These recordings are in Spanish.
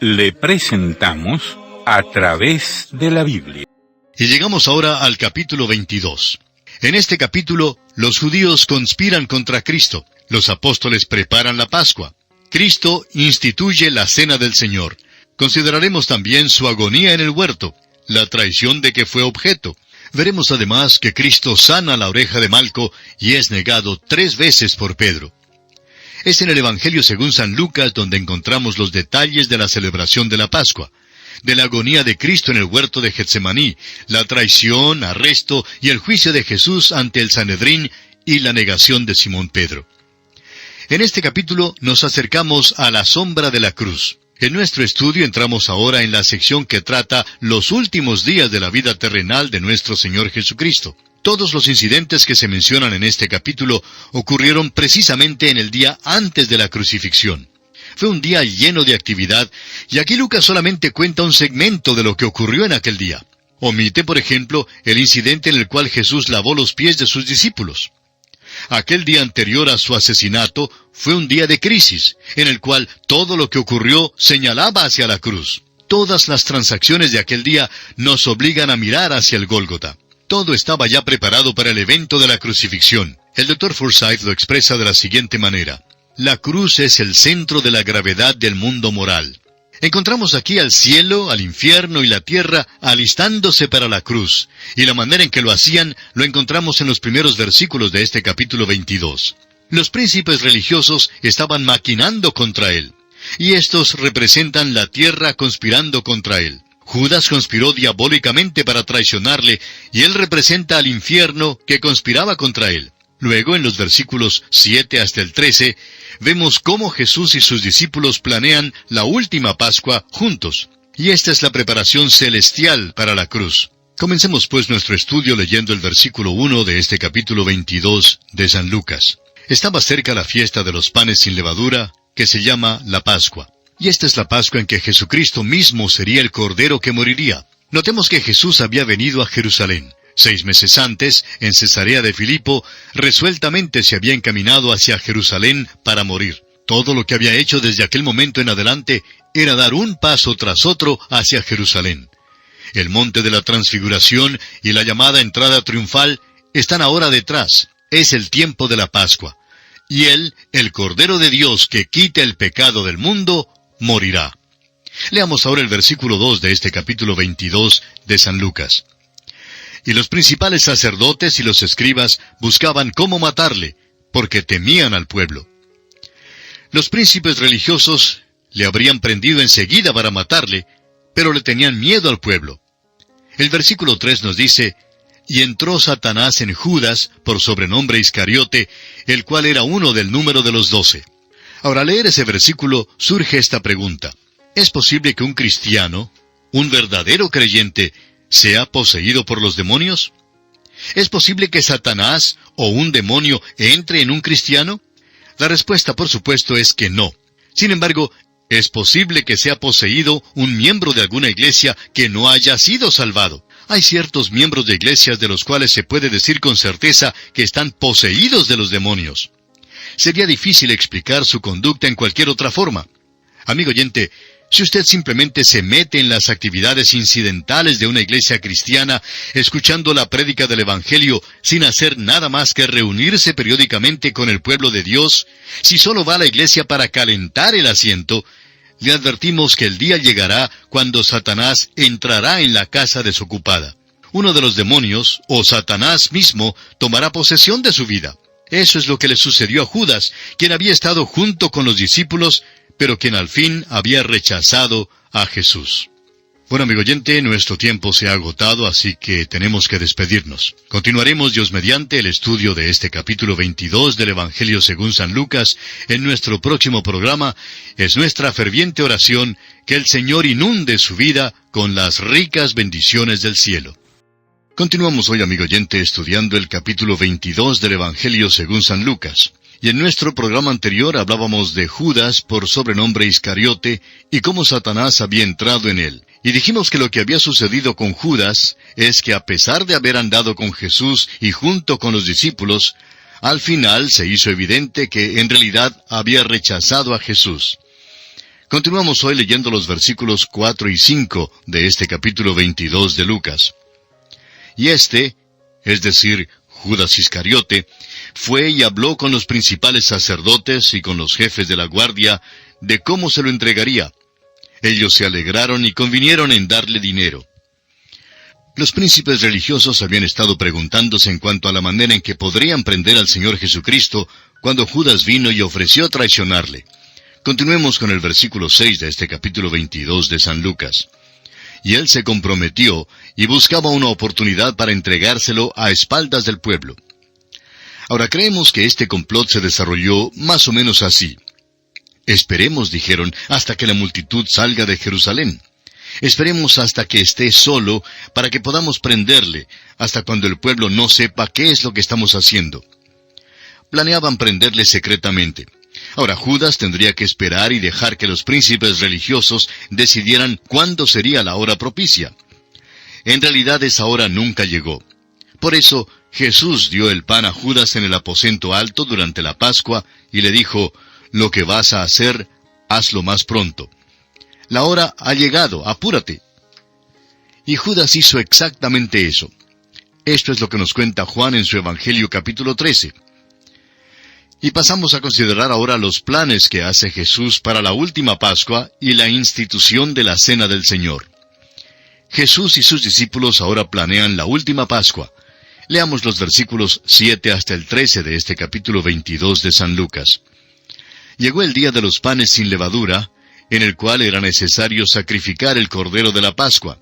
le presentamos A través de la Biblia. Y llegamos ahora al capítulo 22. En este capítulo, los judíos conspiran contra Cristo. Los apóstoles preparan la Pascua. Cristo instituye la Cena del Señor. Consideraremos también su agonía en el huerto, la traición de que fue objeto. Veremos además que Cristo sana la oreja de Malco y es negado 3 veces por Pedro. Es en el Evangelio según San Lucas donde encontramos los detalles de la celebración de la Pascua, de la agonía de Cristo en el huerto de Getsemaní, la traición, arresto y el juicio de Jesús ante el Sanedrín y la negación de Simón Pedro. En este capítulo nos acercamos a la sombra de la cruz. En nuestro estudio entramos ahora en la sección que trata los últimos días de la vida terrenal de nuestro Señor Jesucristo. Todos los incidentes que se mencionan en este capítulo ocurrieron precisamente en el día antes de la crucifixión. Fue un día lleno de actividad, y aquí Lucas solamente cuenta un segmento de lo que ocurrió en aquel día. Omite, por ejemplo, el incidente en el cual Jesús lavó los pies de sus discípulos. Aquel día anterior a su asesinato fue un día de crisis, en el cual todo lo que ocurrió señalaba hacia la cruz. Todas las transacciones de aquel día nos obligan a mirar hacia el Gólgota. Todo estaba ya preparado para el evento de la crucifixión. El Dr. Forsyth lo expresa de la siguiente manera: la cruz es el centro de la gravedad del mundo moral. Encontramos aquí al cielo, al infierno y la tierra alistándose para la cruz, y la manera en que lo hacían lo encontramos en los primeros versículos de este capítulo 22. Los príncipes religiosos estaban maquinando contra él, y estos representan la tierra conspirando contra él. Judas conspiró diabólicamente para traicionarle, y él representa al infierno que conspiraba contra él. Luego, en los versículos 7 hasta el 13, vemos cómo Jesús y sus discípulos planean la última Pascua juntos. Y esta es la preparación celestial para la cruz. Comencemos pues nuestro estudio leyendo el versículo 1 de este capítulo 22 de San Lucas. Estaba cerca la fiesta de los panes sin levadura, que se llama la Pascua. Y esta es la Pascua en que Jesucristo mismo sería el Cordero que moriría. Notemos que Jesús había venido a Jerusalén. 6 meses antes, en Cesarea de Filipo, resueltamente se había encaminado hacia Jerusalén para morir. Todo lo que había hecho desde aquel momento en adelante era dar un paso tras otro hacia Jerusalén. El monte de la Transfiguración y la llamada entrada triunfal están ahora detrás. Es el tiempo de la Pascua. Y Él, el Cordero de Dios que quita el pecado del mundo, morirá. Leamos ahora el versículo 2 de este capítulo 22 de San Lucas. Y los principales sacerdotes y los escribas buscaban cómo matarle, porque temían al pueblo. Los príncipes religiosos le habrían prendido enseguida para matarle, pero le tenían miedo al pueblo. El versículo 3 nos dice: y entró Satanás en Judas, por sobrenombre Iscariote, el cual era uno del número de los 12. Ahora, al leer ese versículo, surge esta pregunta: ¿es posible que un cristiano, un verdadero creyente, sea poseído por los demonios? ¿Es posible que Satanás o un demonio entre en un cristiano? La respuesta, por supuesto, es que no. Sin embargo, es posible que sea poseído un miembro de alguna iglesia que no haya sido salvado. Hay ciertos miembros de iglesias de los cuales se puede decir con certeza que están poseídos de los demonios. Sería difícil explicar su conducta en cualquier otra forma. Amigo oyente, si usted simplemente se mete en las actividades incidentales de una iglesia cristiana, escuchando la prédica del Evangelio, sin hacer nada más que reunirse periódicamente con el pueblo de Dios, si solo va a la iglesia para calentar el asiento, le advertimos que el día llegará cuando Satanás entrará en la casa desocupada. Uno de los demonios, o Satanás mismo, tomará posesión de su vida. Eso es lo que le sucedió a Judas, quien había estado junto con los discípulos, pero quien al fin había rechazado a Jesús. Bueno, amigo oyente, nuestro tiempo se ha agotado, así que tenemos que despedirnos. Continuaremos, Dios mediante, el estudio de este capítulo 22 del Evangelio según San Lucas en nuestro próximo programa. Es nuestra ferviente oración que el Señor inunde su vida con las ricas bendiciones del cielo. Continuamos hoy, amigo oyente, estudiando el capítulo 22 del Evangelio según San Lucas. Y en nuestro programa anterior hablábamos de Judas, por sobrenombre Iscariote, y cómo Satanás había entrado en él. Y dijimos que lo que había sucedido con Judas es que a pesar de haber andado con Jesús y junto con los discípulos, al final se hizo evidente que en realidad había rechazado a Jesús. Continuamos hoy leyendo los versículos 4 y 5 de este capítulo 22 de Lucas. Y este, es decir, Judas Iscariote, fue y habló con los principales sacerdotes y con los jefes de la guardia de cómo se lo entregaría. Ellos se alegraron y convinieron en darle dinero. Los príncipes religiosos habían estado preguntándose en cuanto a la manera en que podrían prender al Señor Jesucristo cuando Judas vino y ofreció traicionarle. Continuemos con el versículo 6 de este capítulo 22 de San Lucas. Y él se comprometió y buscaba una oportunidad para entregárselo a espaldas del pueblo. Ahora creemos que este complot se desarrolló más o menos así. Esperemos, dijeron, hasta que la multitud salga de Jerusalén. Esperemos hasta que esté solo para que podamos prenderle, hasta cuando el pueblo no sepa qué es lo que estamos haciendo. Planeaban prenderle secretamente. Ahora Judas tendría que esperar y dejar que los príncipes religiosos decidieran cuándo sería la hora propicia. En realidad esa hora nunca llegó. Por eso Jesús dio el pan a Judas en el aposento alto durante la Pascua y le dijo, «Lo que vas a hacer, hazlo más pronto. La hora ha llegado, apúrate». Y Judas hizo exactamente eso. Esto es lo que nos cuenta Juan en su Evangelio capítulo 13. Y pasamos a considerar ahora los planes que hace Jesús para la última Pascua y la institución de la Cena del Señor. Jesús y sus discípulos ahora planean la última Pascua. Leamos los versículos 7 hasta el 13 de este capítulo 22 de San Lucas. Llegó el día de los panes sin levadura, en el cual era necesario sacrificar el cordero de la Pascua.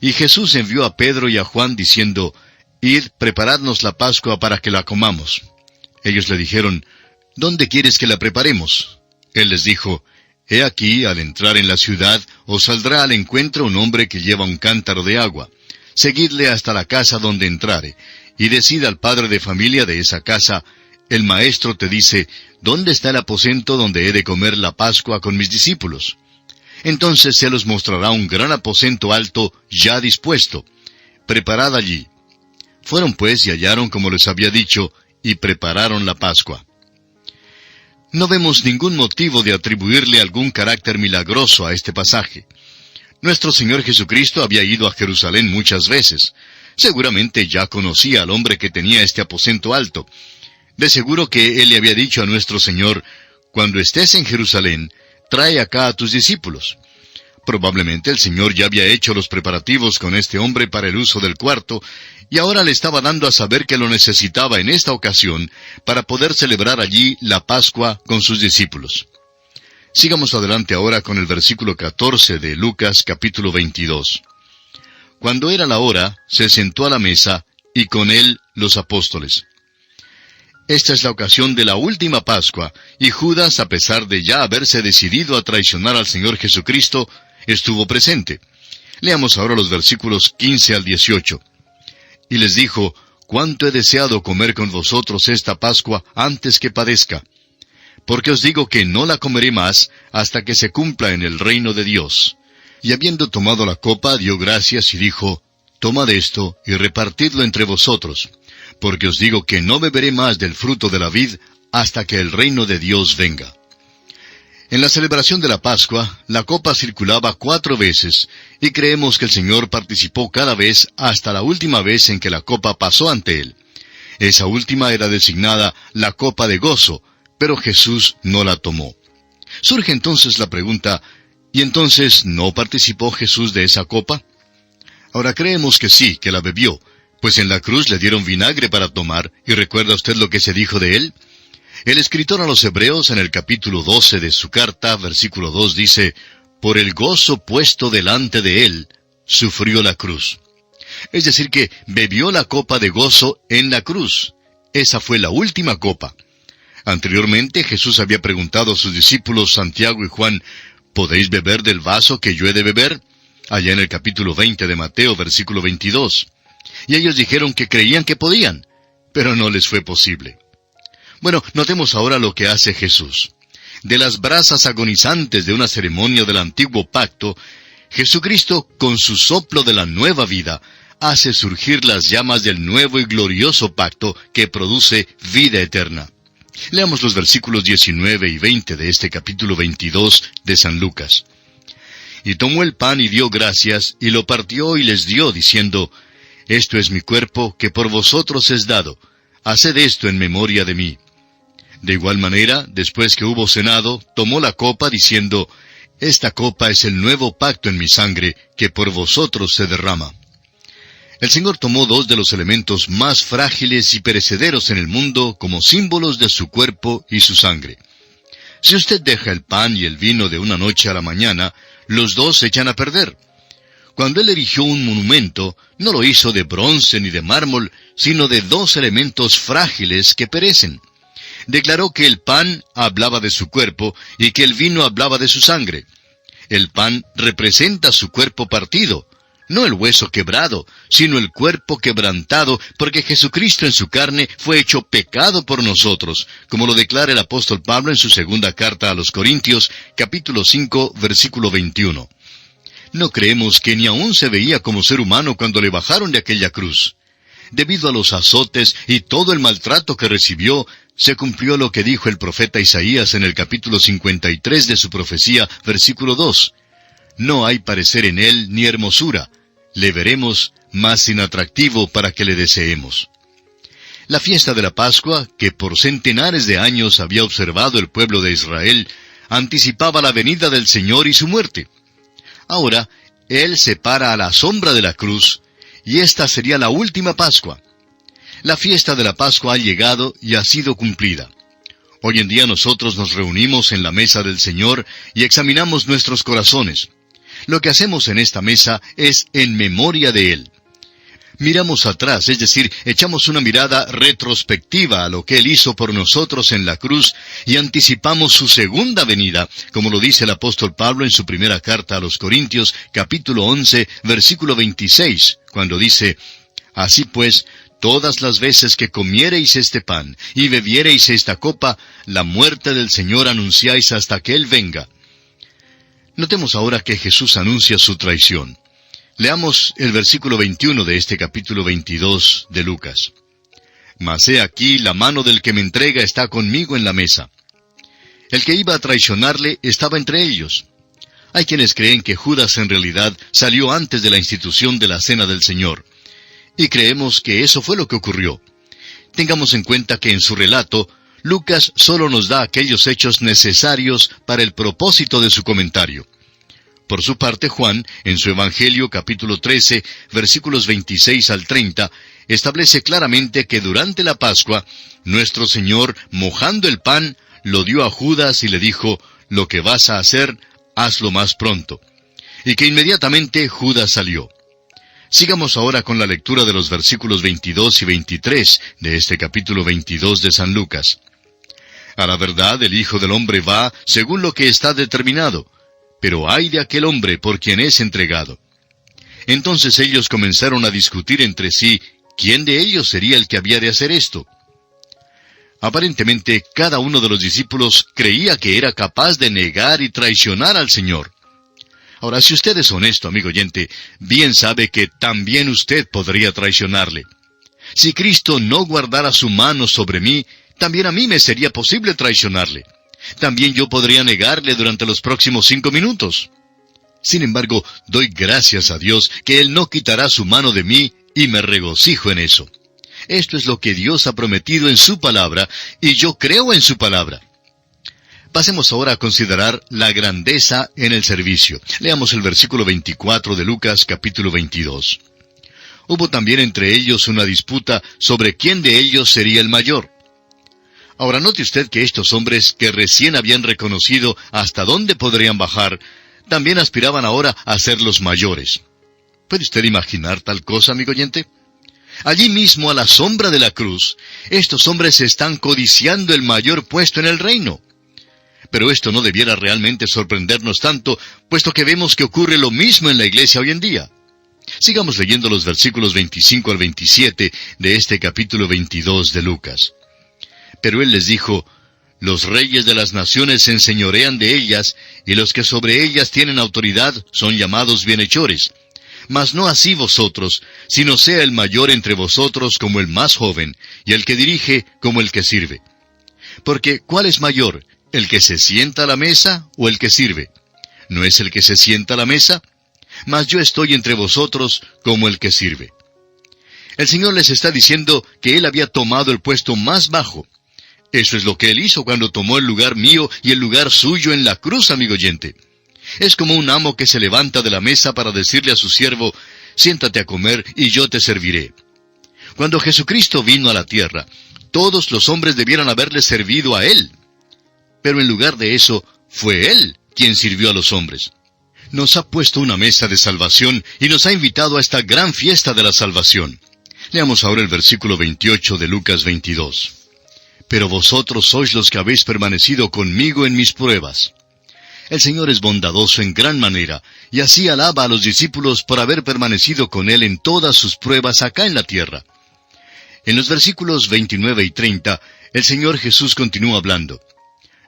Y Jesús envió a Pedro y a Juan diciendo, «Id, preparadnos la Pascua para que la comamos». Ellos le dijeron, «¿Dónde quieres que la preparemos?» Él les dijo, «He aquí, al entrar en la ciudad, os saldrá al encuentro un hombre que lleva un cántaro de agua. Seguidle hasta la casa donde entrare, y decid al padre de familia de esa casa, el maestro te dice, ¿dónde está el aposento donde he de comer la Pascua con mis discípulos? Entonces se los mostrará un gran aposento alto ya dispuesto. Preparad allí». Fueron pues y hallaron como les había dicho, y prepararon la Pascua. No vemos ningún motivo de atribuirle algún carácter milagroso a este pasaje. Nuestro Señor Jesucristo había ido a Jerusalén muchas veces. Seguramente ya conocía al hombre que tenía este aposento alto. De seguro que Él le había dicho a nuestro Señor, «Cuando estés en Jerusalén, trae acá a tus discípulos». Probablemente el Señor ya había hecho los preparativos con este hombre para el uso del cuarto, y ahora le estaba dando a saber que lo necesitaba en esta ocasión para poder celebrar allí la Pascua con sus discípulos. Sigamos adelante ahora con el versículo 14 de Lucas capítulo 22. Cuando era la hora, se sentó a la mesa, y con él los apóstoles. Esta es la ocasión de la última Pascua, y Judas, a pesar de ya haberse decidido a traicionar al Señor Jesucristo, estuvo presente. Leamos ahora los versículos 15 al 18. Y les dijo, «Cuánto he deseado comer con vosotros esta Pascua antes que padezca. Porque os digo que no la comeré más hasta que se cumpla en el reino de Dios». Y habiendo tomado la copa, dio gracias y dijo, «Tomad esto y repartidlo entre vosotros, porque os digo que no beberé más del fruto de la vid hasta que el reino de Dios venga». En la celebración de la Pascua, la copa circulaba 4 veces, y creemos que el Señor participó cada vez hasta la última vez en que la copa pasó ante Él. Esa última era designada la copa de gozo, pero Jesús no la tomó. Surge entonces la pregunta, ¿y entonces no participó Jesús de esa copa? Ahora creemos que sí, que la bebió, pues en la cruz le dieron vinagre para tomar, y ¿recuerda usted lo que se dijo de él? El escritor a los Hebreos en el capítulo 12 de su carta, versículo 2, dice, «Por el gozo puesto delante de él, sufrió la cruz». Es decir que bebió la copa de gozo en la cruz. Esa fue la última copa. Anteriormente Jesús había preguntado a sus discípulos Santiago y Juan, «¿Podéis beber del vaso que yo he de beber?», allá en el capítulo 20 de Mateo, versículo 22. Y ellos dijeron que creían que podían, pero no les fue posible. Bueno, notemos ahora lo que hace Jesús. De las brasas agonizantes de una ceremonia del antiguo pacto, Jesucristo, con su soplo de la nueva vida, hace surgir las llamas del nuevo y glorioso pacto que produce vida eterna. Leamos los versículos 19 y 20 de este capítulo 22 de San Lucas. Y tomó el pan y dio gracias, y lo partió y les dio, diciendo, Esto es mi cuerpo, que por vosotros es dado. Haced esto en memoria de mí. De igual manera, después que hubo cenado, tomó la copa, diciendo, Esta copa es el nuevo pacto en mi sangre, que por vosotros se derrama. El Señor tomó dos de los elementos más frágiles y perecederos en el mundo como símbolos de su cuerpo y su sangre. Si usted deja el pan y el vino de una noche a la mañana, los dos se echan a perder. Cuando Él erigió un monumento, no lo hizo de bronce ni de mármol, sino de dos elementos frágiles que perecen. Declaró que el pan hablaba de su cuerpo y que el vino hablaba de su sangre. El pan representa su cuerpo partido, no el hueso quebrado, sino el cuerpo quebrantado, porque Jesucristo en su carne fue hecho pecado por nosotros, como lo declara el apóstol Pablo en su segunda carta a los Corintios, capítulo 5, versículo 21. No creemos que ni aún se veía como ser humano cuando le bajaron de aquella cruz. Debido a los azotes y todo el maltrato que recibió, se cumplió lo que dijo el profeta Isaías en el capítulo 53 de su profecía, versículo 2. No hay parecer en él ni hermosura. Le veremos, mas sin atractivo para que le deseemos. La fiesta de la Pascua, que por centenares de años había observado el pueblo de Israel, anticipaba la venida del Señor y su muerte. Ahora, Él se para a la sombra de la cruz, y esta sería la última Pascua. La fiesta de la Pascua ha llegado y ha sido cumplida. Hoy en día nosotros nos reunimos en la mesa del Señor y examinamos nuestros corazones. Lo que hacemos en esta mesa es en memoria de Él. Miramos atrás, es decir, echamos una mirada retrospectiva a lo que Él hizo por nosotros en la cruz y anticipamos su segunda venida, como lo dice el apóstol Pablo en su primera carta a los Corintios, capítulo 11, versículo 26, cuando dice, Así pues, todas las veces que comiereis este pan y bebiereis esta copa, la muerte del Señor anunciáis hasta que Él venga. Notemos ahora que Jesús anuncia su traición. Leamos el versículo 21 de este capítulo 22 de Lucas. Mas he aquí, la mano del que me entrega está conmigo en la mesa. El que iba a traicionarle estaba entre ellos. Hay quienes creen que Judas en realidad salió antes de la institución de la Cena del Señor. Y creemos que eso fue lo que ocurrió. Tengamos en cuenta que en su relato, Lucas solo nos da aquellos hechos necesarios para el propósito de su comentario. Por su parte, Juan, en su Evangelio capítulo 13, versículos 26 al 30, establece claramente que durante la Pascua, nuestro Señor, mojando el pan, lo dio a Judas y le dijo, «Lo que vas a hacer, hazlo más pronto». Y que inmediatamente Judas salió. Sigamos ahora con la lectura de los versículos 22 y 23 de este capítulo 22 de San Lucas. A la verdad, el Hijo del Hombre va según lo que está determinado, pero ay de aquel hombre por quien es entregado. Entonces ellos comenzaron a discutir entre sí quién de ellos sería el que había de hacer esto. Aparentemente, cada uno de los discípulos creía que era capaz de negar y traicionar al Señor. Ahora, si usted es honesto, amigo oyente, bien sabe que también usted podría traicionarle. Si Cristo no guardara su mano sobre mí, también a mí me sería posible traicionarle. También yo podría negarle durante los próximos 5 minutos. Sin embargo, doy gracias a Dios que Él no quitará su mano de mí y me regocijo en eso. Esto es lo que Dios ha prometido en su palabra y yo creo en su palabra. Pasemos ahora a considerar la grandeza en el servicio. Leamos el versículo 24 de Lucas capítulo 22. Hubo también entre ellos una disputa sobre quién de ellos sería el mayor. Ahora note usted que estos hombres que recién habían reconocido hasta dónde podrían bajar, también aspiraban ahora a ser los mayores. ¿Puede usted imaginar tal cosa, amigo oyente? Allí mismo, a la sombra de la cruz, estos hombres están codiciando el mayor puesto en el reino. Pero esto no debiera realmente sorprendernos tanto, puesto que vemos que ocurre lo mismo en la iglesia hoy en día. Sigamos leyendo los versículos 25 al 27 de este capítulo 22 de Lucas. Pero él les dijo, «Los reyes de las naciones se enseñorean de ellas, y los que sobre ellas tienen autoridad son llamados bienhechores. Mas no así vosotros, sino sea el mayor entre vosotros como el más joven, y el que dirige como el que sirve. Porque, ¿cuál es mayor, el que se sienta a la mesa o el que sirve? ¿No es el que se sienta a la mesa? Mas yo estoy entre vosotros como el que sirve. El Señor les está diciendo que Él había tomado el puesto más bajo. Eso es lo que Él hizo cuando tomó el lugar mío y el lugar suyo en la cruz, amigo oyente. Es como un amo que se levanta de la mesa para decirle a su siervo, siéntate a comer y yo te serviré. Cuando Jesucristo vino a la tierra, todos los hombres debieran haberle servido a Él. Pero en lugar de eso, fue Él quien sirvió a los hombres. Nos ha puesto una mesa de salvación y nos ha invitado a esta gran fiesta de la salvación. Leamos ahora el versículo 28 de Lucas 22. Pero vosotros sois los que habéis permanecido conmigo en mis pruebas. El Señor es bondadoso en gran manera, y así alaba a los discípulos por haber permanecido con Él en todas sus pruebas acá en la tierra. En los versículos 29 y 30, el Señor Jesús continúa hablando.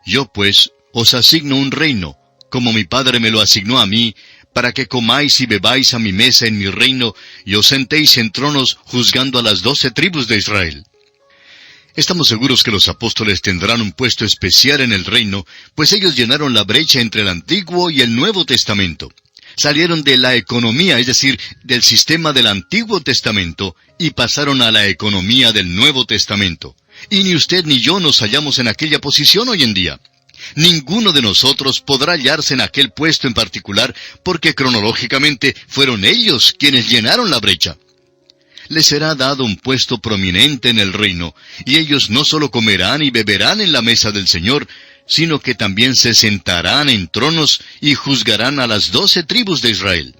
Yo pues os asigno un reino, como mi Padre me lo asignó a mí, para que comáis y bebáis a mi mesa en mi reino, y os sentéis en tronos juzgando a las 12 tribus de Israel. Estamos seguros que los apóstoles tendrán un puesto especial en el reino, pues ellos llenaron la brecha entre el Antiguo y el Nuevo Testamento. Salieron de la economía, es decir, del sistema del Antiguo Testamento, y pasaron a la economía del Nuevo Testamento. Y ni usted ni yo nos hallamos en aquella posición hoy en día. Ninguno de nosotros podrá hallarse en aquel puesto en particular, porque cronológicamente fueron ellos quienes llenaron la brecha. Les será dado un puesto prominente en el reino, y ellos no solo comerán y beberán en la mesa del Señor, sino que también se sentarán en tronos y juzgarán a las 12 tribus de Israel.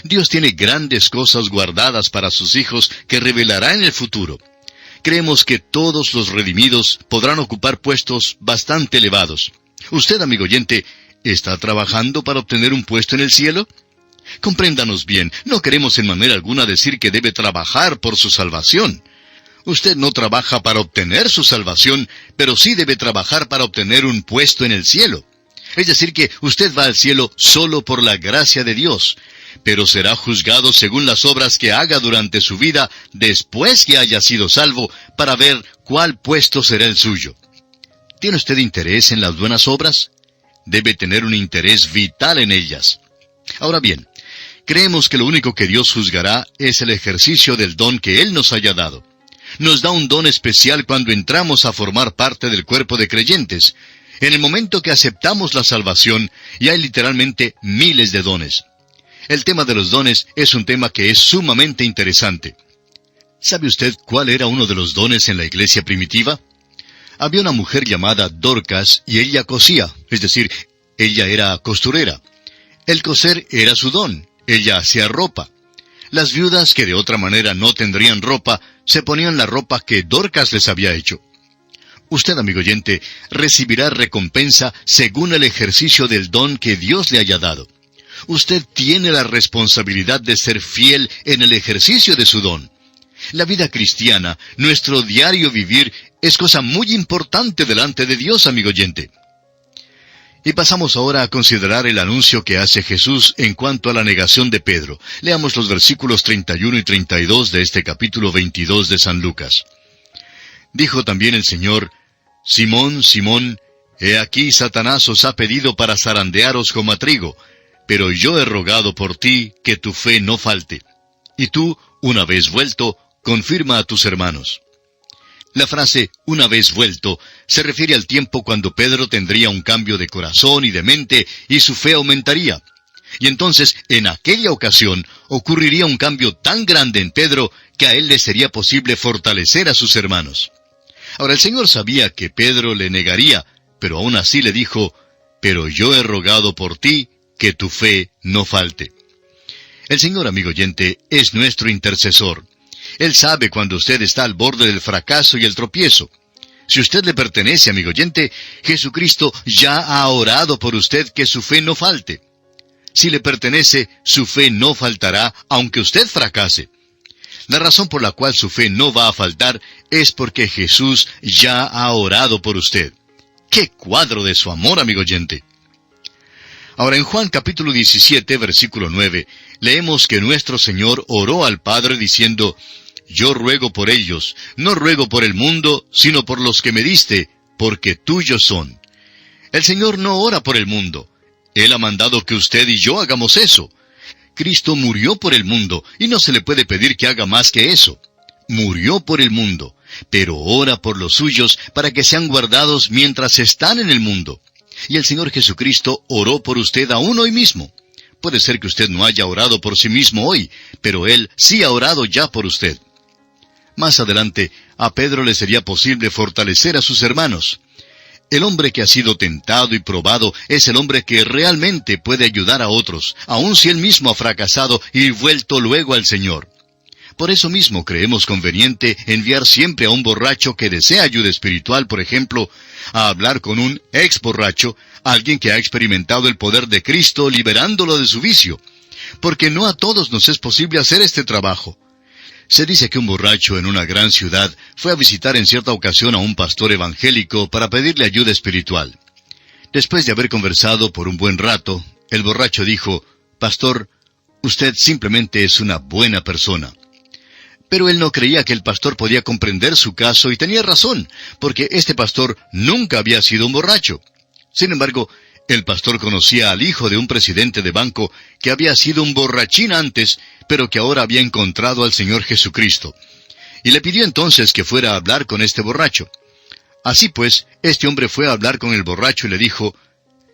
Dios tiene grandes cosas guardadas para sus hijos que revelará en el futuro. Creemos que todos los redimidos podrán ocupar puestos bastante elevados. Usted, amigo oyente, ¿está trabajando para obtener un puesto en el cielo? Compréndanos bien, no queremos en manera alguna decir que debe trabajar por su salvación. Usted no trabaja para obtener su salvación, pero sí debe trabajar para obtener un puesto en el cielo. Es decir, que usted va al cielo solo por la gracia de Dios, pero será juzgado según las obras que haga durante su vida después que haya sido salvo, para ver cuál puesto será el suyo. ¿Tiene usted interés en las buenas obras? Debe tener un interés vital en ellas. Ahora bien, creemos que lo único que Dios juzgará es el ejercicio del don que Él nos haya dado. Nos da un don especial cuando entramos a formar parte del cuerpo de creyentes, en el momento que aceptamos la salvación, y hay literalmente miles de dones. El tema de los dones es un tema que es sumamente interesante. ¿Sabe usted cuál era uno de los dones en la iglesia primitiva? Había una mujer llamada Dorcas y ella cosía, es decir, ella era costurera. El coser era su don, ella hacía ropa. Las viudas que de otra manera no tendrían ropa, se ponían la ropa que Dorcas les había hecho. Usted, amigo oyente, recibirá recompensa según el ejercicio del don que Dios le haya dado. Usted tiene la responsabilidad de ser fiel en el ejercicio de su don. La vida cristiana, nuestro diario vivir, es cosa muy importante delante de Dios, amigo oyente. Y pasamos ahora a considerar el anuncio que hace Jesús en cuanto a la negación de Pedro. Leamos los versículos 31 y 32 de este capítulo 22 de San Lucas. Dijo también el Señor, Simón, Simón, he aquí Satanás os ha pedido para zarandearos como a trigo, pero yo he rogado por ti que tu fe no falte. Y tú, una vez vuelto, confirma a tus hermanos. La frase, una vez vuelto, se refiere al tiempo cuando Pedro tendría un cambio de corazón y de mente, y su fe aumentaría. Y entonces, en aquella ocasión, ocurriría un cambio tan grande en Pedro, que a él le sería posible fortalecer a sus hermanos. Ahora el Señor sabía que Pedro le negaría, pero aún así le dijo, pero yo he rogado por ti, que tu fe no falte. El Señor, amigo oyente, es nuestro intercesor. Él sabe cuando usted está al borde del fracaso y el tropiezo. Si usted le pertenece, amigo oyente, Jesucristo ya ha orado por usted que su fe no falte. Si le pertenece, su fe no faltará, aunque usted fracase. La razón por la cual su fe no va a faltar es porque Jesús ya ha orado por usted. ¡Qué cuadro de su amor, amigo oyente! Ahora en Juan capítulo 17, versículo 9, leemos que nuestro Señor oró al Padre diciendo, yo ruego por ellos, no ruego por el mundo, sino por los que me diste, porque tuyos son. El Señor no ora por el mundo. Él ha mandado que usted y yo hagamos eso. Cristo murió por el mundo, y no se le puede pedir que haga más que eso. Murió por el mundo, pero ora por los suyos para que sean guardados mientras están en el mundo. Y el Señor Jesucristo oró por usted aún hoy mismo. Puede ser que usted no haya orado por sí mismo hoy, pero Él sí ha orado ya por usted. Más adelante, a Pedro le sería posible fortalecer a sus hermanos. El hombre que ha sido tentado y probado es el hombre que realmente puede ayudar a otros, aun si él mismo ha fracasado y vuelto luego al Señor. Por eso mismo creemos conveniente enviar siempre a un borracho que desea ayuda espiritual, por ejemplo, a hablar con un ex borracho, alguien que ha experimentado el poder de Cristo liberándolo de su vicio, porque no a todos nos es posible hacer este trabajo. Se dice que un borracho en una gran ciudad fue a visitar en cierta ocasión a un pastor evangélico para pedirle ayuda espiritual. Después de haber conversado por un buen rato, el borracho dijo: «Pastor, usted simplemente es una buena persona». Pero él no creía que el pastor podía comprender su caso, y tenía razón, porque este pastor nunca había sido un borracho. Sin embargo, el pastor conocía al hijo de un presidente de banco que había sido un borrachín antes, pero que ahora había encontrado al Señor Jesucristo. Y le pidió entonces que fuera a hablar con este borracho. Así pues, este hombre fue a hablar con el borracho y le dijo: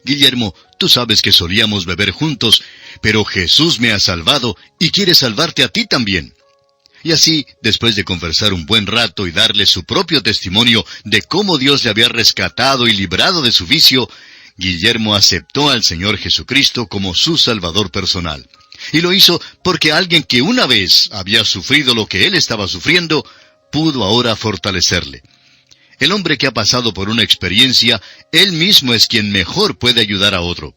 «Guillermo, tú sabes que solíamos beber juntos, pero Jesús me ha salvado y quiere salvarte a ti también». Y así, después de conversar un buen rato y darle su propio testimonio de cómo Dios le había rescatado y librado de su vicio, Guillermo aceptó al Señor Jesucristo como su Salvador personal. Y lo hizo porque alguien que una vez había sufrido lo que él estaba sufriendo, pudo ahora fortalecerle. El hombre que ha pasado por una experiencia, él mismo es quien mejor puede ayudar a otro.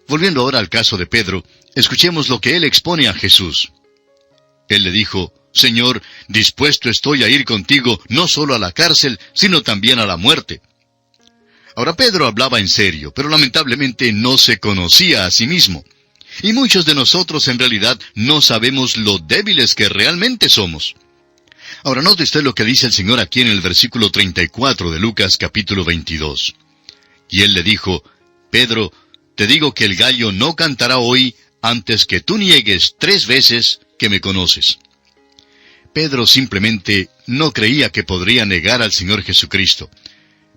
Volviendo ahora al caso de Pedro, escuchemos lo que él expone a Jesús. Él le dijo: «Señor, dispuesto estoy a ir contigo no solo a la cárcel, sino también a la muerte». Ahora Pedro hablaba en serio, pero lamentablemente no se conocía a sí mismo. Y muchos de nosotros en realidad no sabemos lo débiles que realmente somos. Ahora note usted lo que dice el Señor aquí en el versículo 34 de Lucas capítulo 22. Y él le dijo: «Pedro, te digo que el gallo no cantará hoy antes que tú niegues 3 veces que me conoces». Pedro simplemente no creía que podría negar al Señor Jesucristo.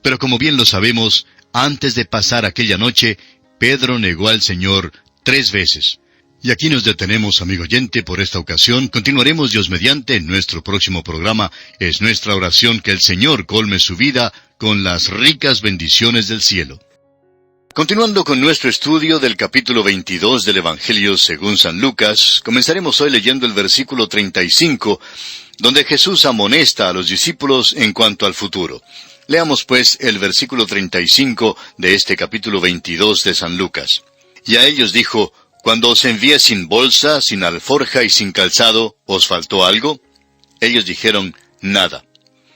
Pero como bien lo sabemos, antes de pasar aquella noche, Pedro negó al Señor 3 veces. Y aquí nos detenemos, amigo oyente, por esta ocasión. Continuaremos Dios mediante en nuestro próximo programa. Es nuestra oración que el Señor colme su vida con las ricas bendiciones del cielo. Continuando con nuestro estudio del capítulo 22 del Evangelio según San Lucas, comenzaremos hoy leyendo el versículo 35, donde Jesús amonesta a los discípulos en cuanto al futuro. Leamos pues el versículo 35 de este capítulo 22 de San Lucas. Y a ellos dijo: «Cuando os envié sin bolsa, sin alforja y sin calzado, ¿os faltó algo?» Ellos dijeron: «Nada».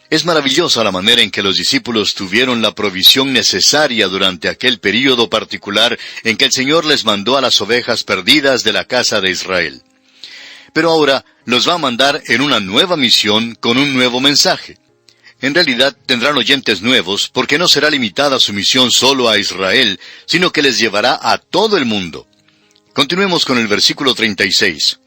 Es maravillosa la manera en que los discípulos tuvieron la provisión necesaria durante aquel período particular en que el Señor les mandó a las ovejas perdidas de la casa de Israel. Pero ahora los va a mandar en una nueva misión con un nuevo mensaje. En realidad tendrán oyentes nuevos, porque no será limitada su misión solo a Israel, sino que les llevará a todo el mundo. Continuemos con el versículo 36.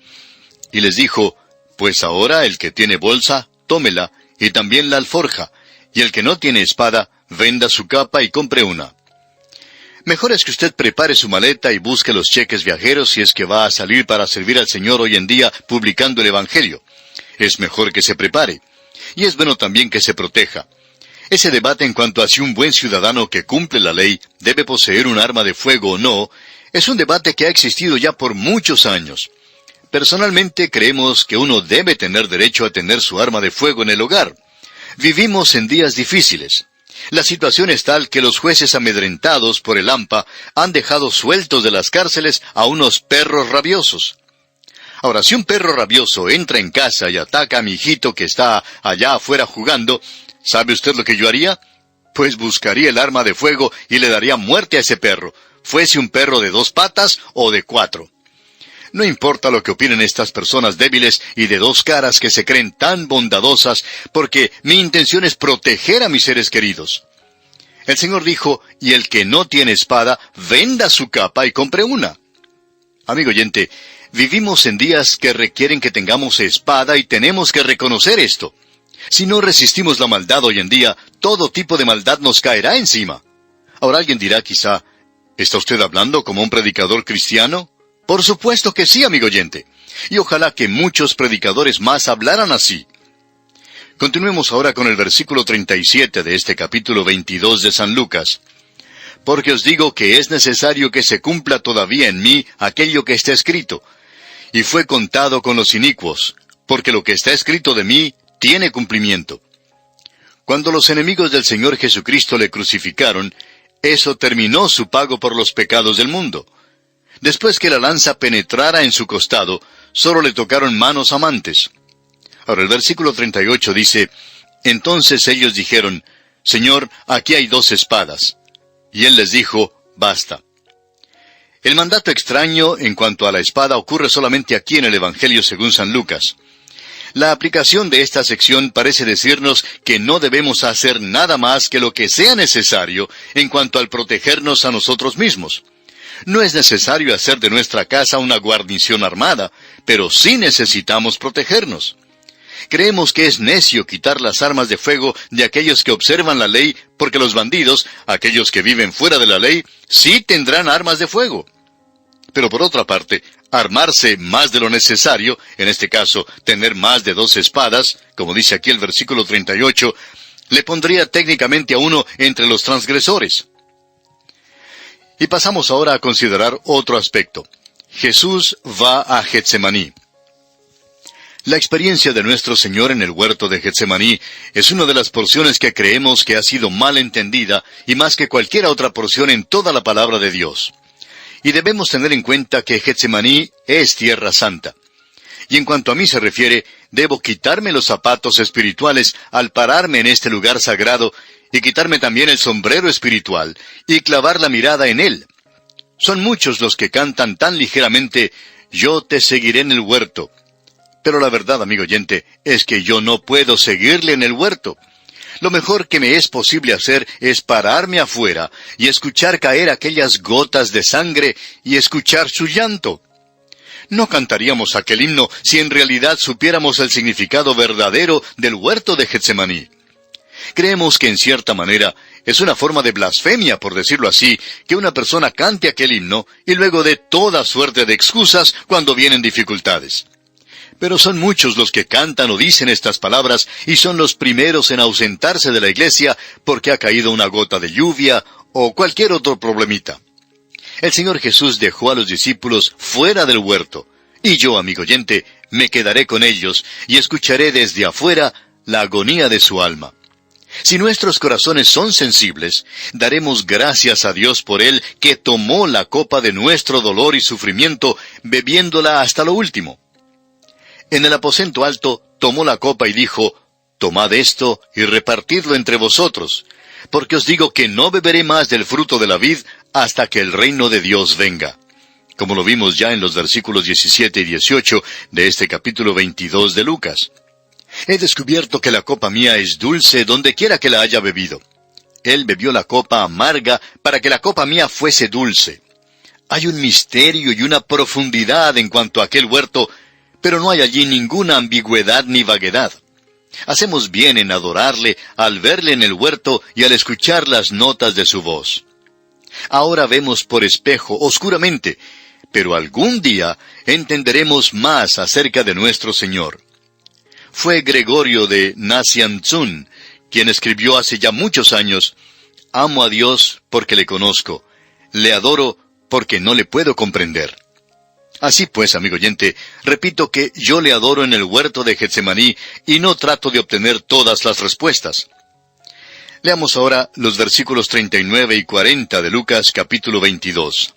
Y les dijo: «Pues ahora el que tiene bolsa, tómela, y también la alforja, y el que no tiene espada, venda su capa y compre una». Mejor es que usted prepare su maleta y busque los cheques viajeros si es que va a salir para servir al Señor hoy en día publicando el Evangelio. Es mejor que se prepare. Y es bueno también que se proteja. Ese debate en cuanto a si un buen ciudadano que cumple la ley debe poseer un arma de fuego o no, es un debate que ha existido ya por muchos años. Personalmente creemos que uno debe tener derecho a tener su arma de fuego en el hogar. Vivimos en días difíciles. La situación es tal que los jueces amedrentados por el AMPA han dejado sueltos de las cárceles a unos perros rabiosos. Ahora, si un perro rabioso entra en casa y ataca a mi hijito que está allá afuera jugando, ¿sabe usted lo que yo haría? Pues buscaría el arma de fuego y le daría muerte a ese perro, fuese un perro de 2 patas o de 4. No importa lo que opinen estas personas débiles y de dos caras que se creen tan bondadosas, porque mi intención es proteger a mis seres queridos. El Señor dijo, y el que no tiene espada, venda su capa y compre una. Amigo oyente, vivimos en días que requieren que tengamos espada y tenemos que reconocer esto. Si no resistimos la maldad hoy en día, todo tipo de maldad nos caerá encima. Ahora alguien dirá quizá, ¿está usted hablando como un predicador cristiano? Por supuesto que sí, amigo oyente. Y ojalá que muchos predicadores más hablaran así. Continuemos ahora con el versículo 37 de este capítulo 22 de San Lucas. Porque os digo que es necesario que se cumpla todavía en mí aquello que está escrito. Y fue contado con los inicuos, porque lo que está escrito de mí tiene cumplimiento. Cuando los enemigos del Señor Jesucristo le crucificaron, eso terminó su pago por los pecados del mundo. Después que la lanza penetrara en su costado, solo le tocaron manos amantes. Ahora el versículo 38 dice, entonces ellos dijeron, Señor, aquí hay 2 espadas. Y él les dijo, basta. El mandato extraño en cuanto a la espada ocurre solamente aquí en el Evangelio según San Lucas. La aplicación de esta sección parece decirnos que no debemos hacer nada más que lo que sea necesario en cuanto al protegernos a nosotros mismos. No es necesario hacer de nuestra casa una guarnición armada, pero sí necesitamos protegernos. Creemos que es necio quitar las armas de fuego de aquellos que observan la ley, porque los bandidos, aquellos que viven fuera de la ley, sí tendrán armas de fuego. Pero por otra parte, armarse más de lo necesario, en este caso, tener más de 2 espadas, como dice aquí el versículo 38, le pondría técnicamente a uno entre los transgresores. Y pasamos ahora a considerar otro aspecto. Jesús va a Getsemaní. La experiencia de nuestro Señor en el huerto de Getsemaní es una de las porciones que creemos que ha sido mal entendida y más que cualquier otra porción en toda la palabra de Dios. Y debemos tener en cuenta que Getsemaní es tierra santa. Y en cuanto a mí se refiere, debo quitarme los zapatos espirituales al pararme en este lugar sagrado y quitarme también el sombrero espiritual y clavar la mirada en él. Son muchos los que cantan tan ligeramente, yo te seguiré en el huerto. Pero la verdad, amigo oyente, es que yo no puedo seguirle en el huerto. Lo mejor que me es posible hacer es pararme afuera y escuchar caer aquellas gotas de sangre y escuchar su llanto. No cantaríamos aquel himno si en realidad supiéramos el significado verdadero del huerto de Getsemaní. Creemos que en cierta manera es una forma de blasfemia, por decirlo así, que una persona cante aquel himno y luego dé toda suerte de excusas cuando vienen dificultades. Pero son muchos los que cantan o dicen estas palabras y son los primeros en ausentarse de la iglesia porque ha caído una gota de lluvia o cualquier otro problemita. El Señor Jesús dejó a los discípulos fuera del huerto, y yo, amigo oyente, me quedaré con ellos y escucharé desde afuera la agonía de su alma. Si nuestros corazones son sensibles, daremos gracias a Dios por Él que tomó la copa de nuestro dolor y sufrimiento, bebiéndola hasta lo último. En el aposento alto tomó la copa y dijo, tomad esto y repartidlo entre vosotros, porque os digo que no beberé más del fruto de la vid hasta que el reino de Dios venga. Como lo vimos ya en los versículos 17 y 18 de este capítulo 22 de Lucas. He descubierto que la copa mía es dulce donde quiera que la haya bebido. Él bebió la copa amarga para que la copa mía fuese dulce. Hay un misterio y una profundidad en cuanto a aquel huerto, pero no hay allí ninguna ambigüedad ni vaguedad. Hacemos bien en adorarle al verle en el huerto y al escuchar las notas de su voz. Ahora vemos por espejo, oscuramente, pero algún día entenderemos más acerca de nuestro Señor. Fue Gregorio de Nazianzun quien escribió hace ya muchos años, amo a Dios porque le conozco, le adoro porque no le puedo comprender. Así pues, amigo oyente, repito que yo le adoro en el huerto de Getsemaní y no trato de obtener todas las respuestas. Leamos ahora los versículos 39 y 40 de Lucas capítulo 22.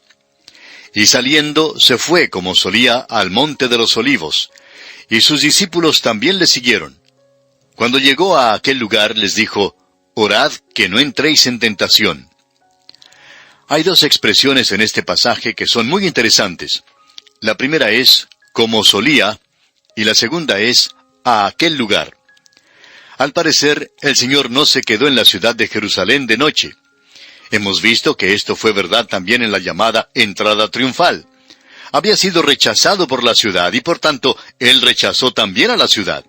Y saliendo se fue como solía al monte de los olivos, y sus discípulos también le siguieron. Cuando llegó a aquel lugar les dijo, orad que no entréis en tentación. Hay 2 expresiones en este pasaje que son muy interesantes. La primera es, como solía, y la segunda es, a aquel lugar. Al parecer, el Señor no se quedó en la ciudad de Jerusalén de noche. Hemos visto que esto fue verdad también en la llamada entrada triunfal. Había sido rechazado por la ciudad y por tanto, Él rechazó también a la ciudad.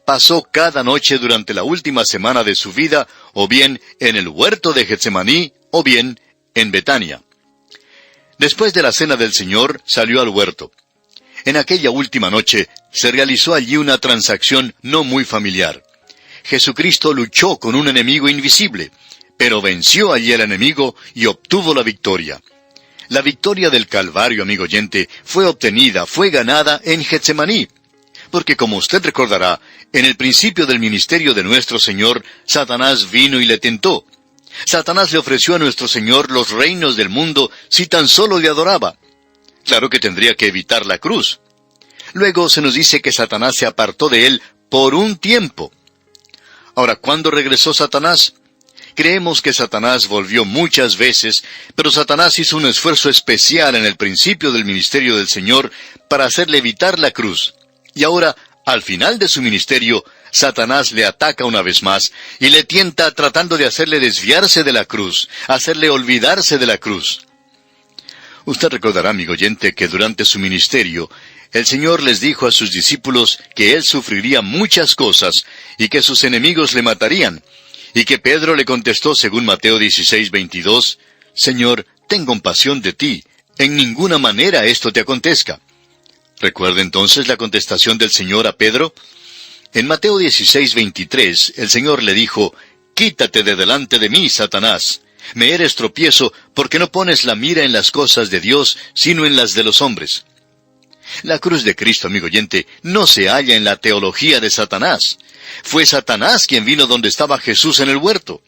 Pasó cada noche durante la última semana de su vida, o bien en el huerto de Getsemaní, o bien en Betania. Después de la cena del Señor, salió al huerto. En aquella última noche, se realizó allí una transacción no muy familiar. Jesucristo luchó con un enemigo invisible, pero venció allí al enemigo y obtuvo la victoria. La victoria del Calvario, amigo oyente, fue obtenida, fue ganada en Getsemaní. Porque como usted recordará, en el principio del ministerio de nuestro Señor, Satanás vino y le tentó. Satanás le ofreció a nuestro Señor los reinos del mundo si tan solo le adoraba. Claro que tendría que evitar la cruz. Luego se nos dice que Satanás se apartó de él por un tiempo. Ahora, ¿cuándo regresó Satanás? Creemos que Satanás volvió muchas veces, pero Satanás hizo un esfuerzo especial en el principio del ministerio del Señor para hacerle evitar la cruz. Y ahora, al final de su ministerio, Satanás le ataca una vez más y le tienta tratando de hacerle desviarse de la cruz, hacerle olvidarse de la cruz. Usted recordará, amigo oyente, que durante su ministerio, el Señor les dijo a sus discípulos que Él sufriría muchas cosas y que sus enemigos le matarían, y que Pedro le contestó según Mateo 16:22, «Señor, ten compasión de ti, en ninguna manera esto te acontezca». ¿Recuerda entonces la contestación del Señor a Pedro? En Mateo 16:23, el Señor le dijo, «Quítate de delante de mí, Satanás. Me eres tropiezo, porque no pones la mira en las cosas de Dios, sino en las de los hombres». La cruz de Cristo, amigo oyente, no se halla en la teología de Satanás. Fue Satanás quien vino donde estaba Jesús en el huerto.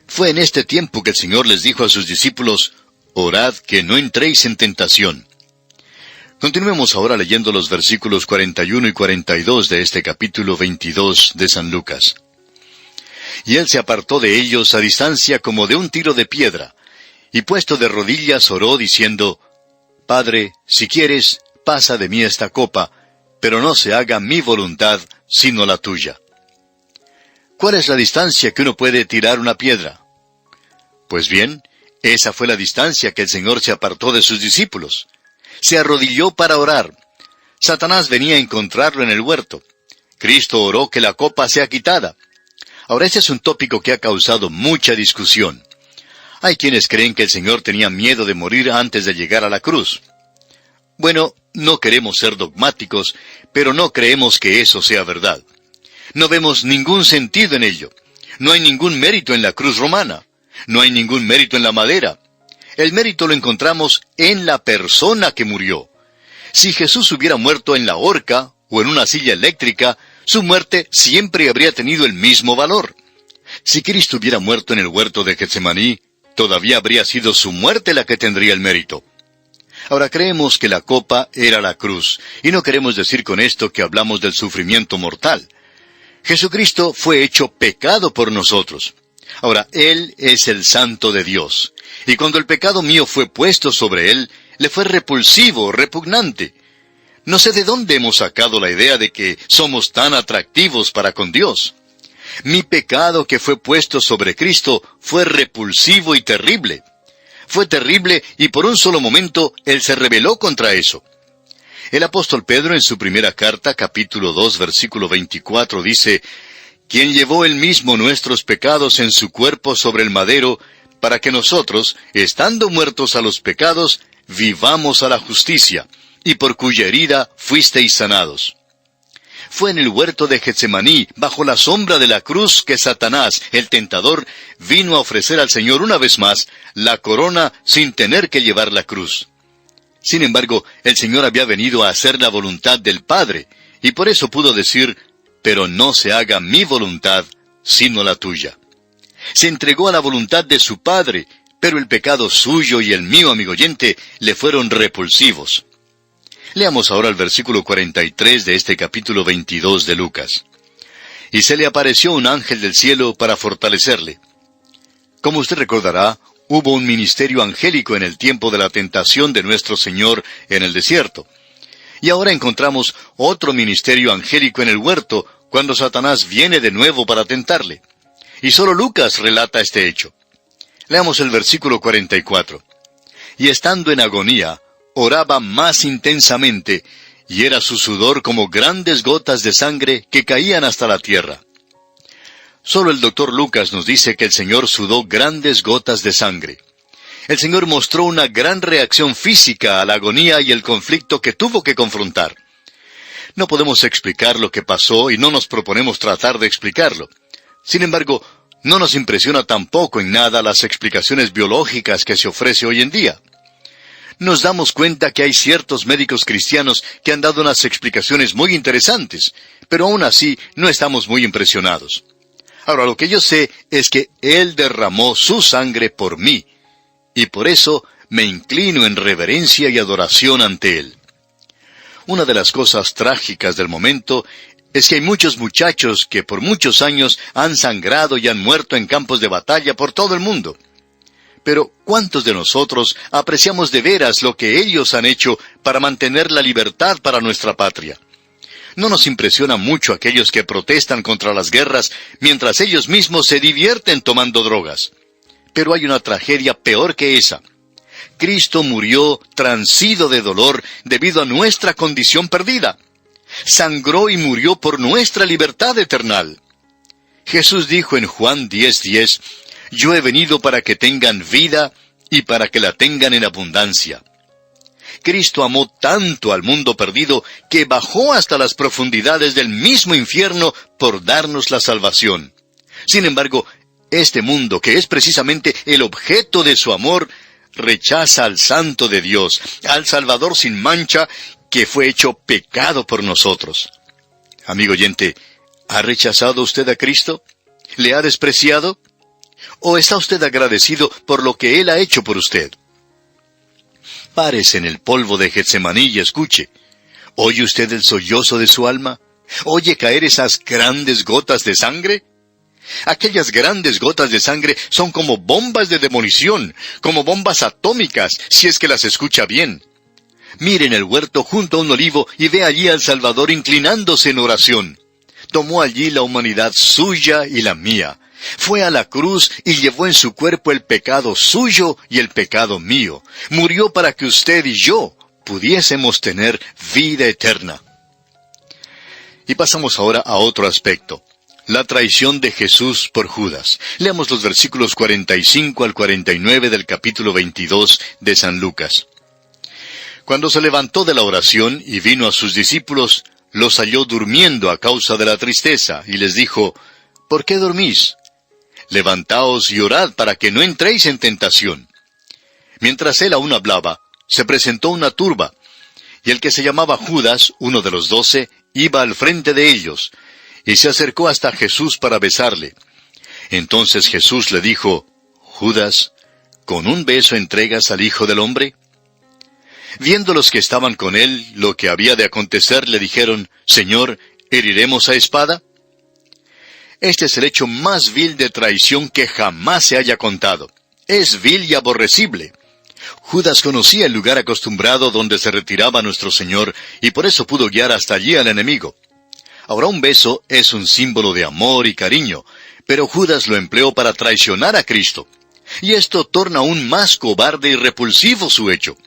Fue en este tiempo que el Señor les dijo a sus discípulos, «Orad que no entréis en tentación». Continuemos ahora leyendo los versículos 41 y 42 de este capítulo 22 de San Lucas. Y él se apartó de ellos a distancia como de un tiro de piedra, y puesto de rodillas oró diciendo, «Padre, si quieres, pasa de mí esta copa, pero no se haga mi voluntad, sino la tuya». ¿Cuál es la distancia que uno puede tirar una piedra? Pues bien, esa fue la distancia que el Señor se apartó de sus discípulos. Se arrodilló para orar. Satanás venía a encontrarlo en el huerto. Cristo oró que la copa sea quitada. Ahora, este es un tópico que ha causado mucha discusión. Hay quienes creen que el Señor tenía miedo de morir antes de llegar a la cruz. Bueno, no queremos ser dogmáticos, pero no creemos que eso sea verdad. No vemos ningún sentido en ello. No hay ningún mérito en la cruz romana. No hay ningún mérito en la madera. El mérito lo encontramos en la persona que murió. Si Jesús hubiera muerto en la horca o en una silla eléctrica, su muerte siempre habría tenido el mismo valor. Si Cristo hubiera muerto en el huerto de Getsemaní, todavía habría sido su muerte la que tendría el mérito. Ahora creemos que la copa era la cruz, y no queremos decir con esto que hablamos del sufrimiento mortal. Jesucristo fue hecho pecado por nosotros. Ahora, Él es el Santo de Dios, y cuando el pecado mío fue puesto sobre Él, le fue repulsivo, repugnante. No sé de dónde hemos sacado la idea de que somos tan atractivos para con Dios. Mi pecado que fue puesto sobre Cristo fue repulsivo y terrible. Fue terrible y por un solo momento Él se rebeló contra eso. El apóstol Pedro en su primera carta, capítulo 2, versículo 24, dice, «Quien llevó él mismo nuestros pecados en su cuerpo sobre el madero, para que nosotros, estando muertos a los pecados, vivamos a la justicia, y por cuya herida fuisteis sanados». Fue en el huerto de Getsemaní, bajo la sombra de la cruz, que Satanás, el tentador, vino a ofrecer al Señor una vez más la corona sin tener que llevar la cruz. Sin embargo, el Señor había venido a hacer la voluntad del Padre, y por eso pudo decir, «Pero no se haga mi voluntad, sino la tuya». Se entregó a la voluntad de su Padre, pero el pecado suyo y el mío, amigo oyente, le fueron repulsivos. Leamos ahora el versículo 43 de este capítulo 22 de Lucas. «Y se le apareció un ángel del cielo para fortalecerle». Como usted recordará, hubo un ministerio angélico en el tiempo de la tentación de nuestro Señor en el desierto. Y ahora encontramos otro ministerio angélico en el huerto, cuando Satanás viene de nuevo para tentarle. Y solo Lucas relata este hecho. Leamos el versículo 44. Y estando en agonía, oraba más intensamente, y era su sudor como grandes gotas de sangre que caían hasta la tierra. Solo el doctor Lucas nos dice que el Señor sudó grandes gotas de sangre. El Señor mostró una gran reacción física a la agonía y el conflicto que tuvo que confrontar. No podemos explicar lo que pasó y no nos proponemos tratar de explicarlo. Sin embargo, no nos impresiona tampoco en nada las explicaciones biológicas que se ofrece hoy en día. Nos damos cuenta que hay ciertos médicos cristianos que han dado unas explicaciones muy interesantes, pero aún así no estamos muy impresionados. Ahora, lo que yo sé es que Él derramó su sangre por mí, y por eso me inclino en reverencia y adoración ante Él. Una de las cosas trágicas del momento es que hay muchos muchachos que por muchos años han sangrado y han muerto en campos de batalla por todo el mundo. Pero, ¿cuántos de nosotros apreciamos de veras lo que ellos han hecho para mantener la libertad para nuestra patria? No nos impresiona mucho aquellos que protestan contra las guerras mientras ellos mismos se divierten tomando drogas. Pero hay una tragedia peor que esa. Cristo murió transido de dolor debido a nuestra condición perdida. Sangró y murió por nuestra libertad eterna. Jesús dijo en Juan 10:10, «Yo he venido para que tengan vida y para que la tengan en abundancia». Cristo amó tanto al mundo perdido que bajó hasta las profundidades del mismo infierno por darnos la salvación. Sin embargo, este mundo, que es precisamente el objeto de su amor, rechaza al Santo de Dios, al Salvador sin mancha, que fue hecho pecado por nosotros. Amigo oyente, ¿ha rechazado usted a Cristo? ¿Le ha despreciado? ¿O está usted agradecido por lo que Él ha hecho por usted? Párese en el polvo de Getsemaní y escuche. ¿Oye usted el sollozo de su alma? ¿Oye caer esas grandes gotas de sangre? Aquellas grandes gotas de sangre son como bombas de demolición, como bombas atómicas, si es que las escucha bien. Mire en el huerto junto a un olivo y ve allí al Salvador inclinándose en oración. Tomó allí la humanidad suya y la mía. Fue a la cruz y llevó en su cuerpo el pecado suyo y el pecado mío. Murió para que usted y yo pudiésemos tener vida eterna. Y pasamos ahora a otro aspecto. La traición de Jesús por Judas. Leamos los versículos 45 al 49 del capítulo 22 de San Lucas. Cuando se levantó de la oración y vino a sus discípulos, los halló durmiendo a causa de la tristeza, y les dijo, ¿por qué dormís? Levantaos y orad para que no entréis en tentación. Mientras él aún hablaba, se presentó una turba, y el que se llamaba Judas, uno de los 12, iba al frente de ellos, y se acercó hasta Jesús para besarle. Entonces Jesús le dijo, Judas, ¿con un beso entregas al Hijo del Hombre? Viendo los que estaban con él lo que había de acontecer, le dijeron, Señor, ¿heriremos a espada? Este es el hecho más vil de traición que jamás se haya contado. Es vil y aborrecible. Judas conocía el lugar acostumbrado donde se retiraba nuestro Señor, y por eso pudo guiar hasta allí al enemigo. Ahora, un beso es un símbolo de amor y cariño, pero Judas lo empleó para traicionar a Cristo. Y esto torna aún más cobarde y repulsivo su hecho.